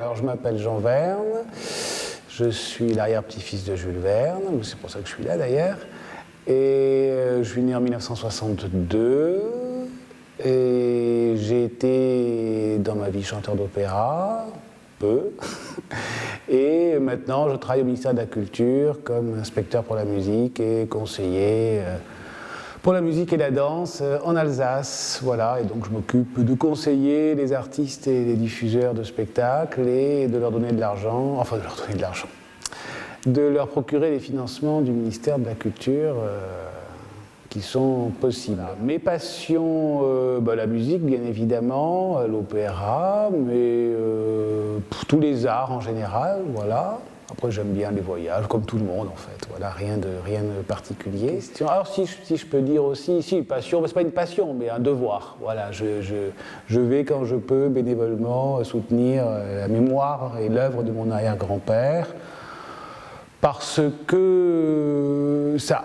Alors, je m'appelle Jean Verne, je suis l'arrière-petit-fils de Jules Verne, c'est pour ça que je suis là d'ailleurs, et je suis né en 1962, et j'ai été dans ma vie chanteur d'opéra, peu, et maintenant je travaille au ministère de la Culture comme inspecteur pour la musique et conseiller pour la musique et la danse en Alsace, voilà, et donc je m'occupe de conseiller les artistes et les diffuseurs de spectacles et de leur donner de l'argent, enfin de leur donner de l'argent, de leur procurer les financements du ministère de la Culture qui sont possibles. Mes passions, la musique bien évidemment, l'opéra, mais tous les arts en général, voilà. Après, j'aime bien les voyages, comme tout le monde en fait. Voilà, rien de particulier. Alors, si je peux dire aussi, si, passion, c'est pas une passion, mais un devoir. Voilà, je vais quand je peux bénévolement soutenir la mémoire et l'œuvre de mon arrière-grand-père, parce que ça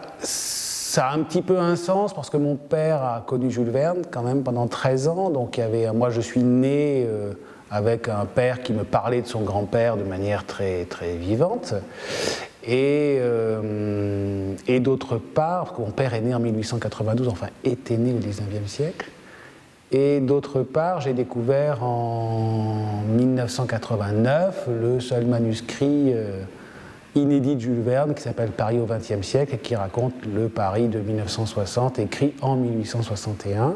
a un petit peu un sens, parce que mon père a connu Jules Verne quand même pendant 13 ans. Donc, moi, je suis né avec un père qui me parlait de son grand-père de manière très, très vivante. Et d'autre part, parce que mon père est né en 1892, enfin était né au XIXe siècle, et d'autre part, j'ai découvert en 1989 le seul manuscrit inédit de Jules Verne qui s'appelle Paris au XXe siècle et qui raconte le Paris de 1960, écrit en 1861.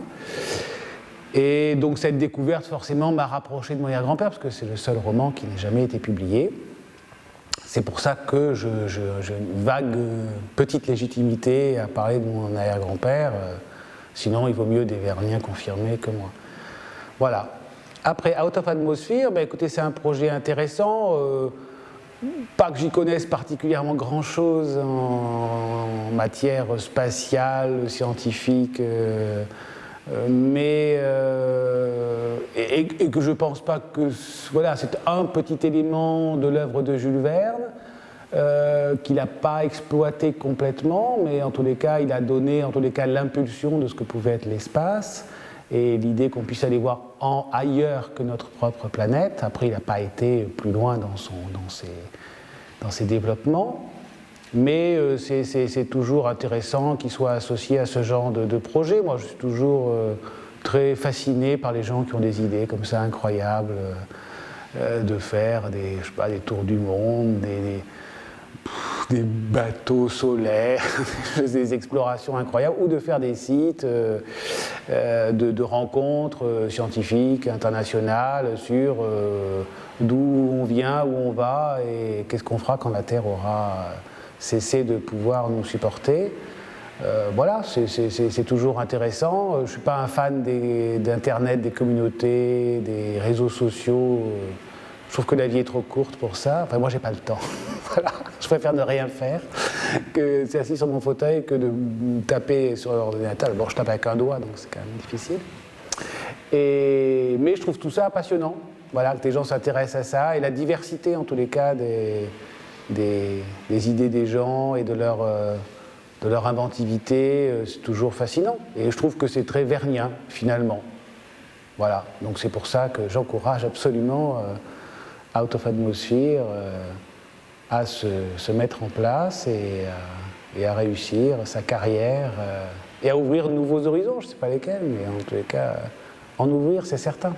Et donc cette découverte forcément m'a rapproché de mon arrière-grand-père parce que c'est le seul roman qui n'a jamais été publié. C'est pour ça que j'ai une vague petite légitimité à parler de mon arrière-grand-père. Sinon, il vaut mieux des Verniens confirmés que moi. Voilà. Après, Out of Atmosphere, écoutez, c'est un projet intéressant. Pas que j'y connaisse particulièrement grand-chose en matière spatiale, scientifique. Mais que je ne pense pas que voilà, c'est un petit élément de l'œuvre de Jules Verne qu'il n'a pas exploité complètement, mais en tous les cas, il a donné l'impulsion de ce que pouvait être l'espace et l'idée qu'on puisse aller voir ailleurs que notre propre planète. Après, il n'a pas été plus loin dans ses développements. Mais c'est toujours intéressant qu'il soit associé à ce genre de projet. Moi, je suis toujours très fasciné par les gens qui ont des idées comme ça incroyables, de faire des tours du monde, des bateaux solaires, des explorations incroyables, ou de faire des sites de rencontres scientifiques, internationales, sur d'où on vient, où on va, et qu'est-ce qu'on fera quand la Terre aura cesser de pouvoir nous supporter. Voilà, c'est toujours intéressant. Je ne suis pas un fan d'Internet, des communautés, des réseaux sociaux. Je trouve que la vie est trop courte pour ça. Enfin, moi, j'ai pas le temps. Voilà. Je préfère ne rien faire que d'être assis sur mon fauteuil que de taper sur l'ordinateur. Bon, je tape avec un doigt, donc c'est quand même difficile. Mais je trouve tout ça passionnant. Voilà, que les gens s'intéressent à ça. Et la diversité, en tous les cas, des idées des gens et de leur inventivité, c'est toujours fascinant. Et je trouve que c'est très vernien, finalement. Voilà, donc c'est pour ça que j'encourage absolument Out of Atmosphere à se mettre en place et à réussir sa carrière et à ouvrir de nouveaux horizons. Je ne sais pas lesquels, mais en tous les cas, en ouvrir, c'est certain.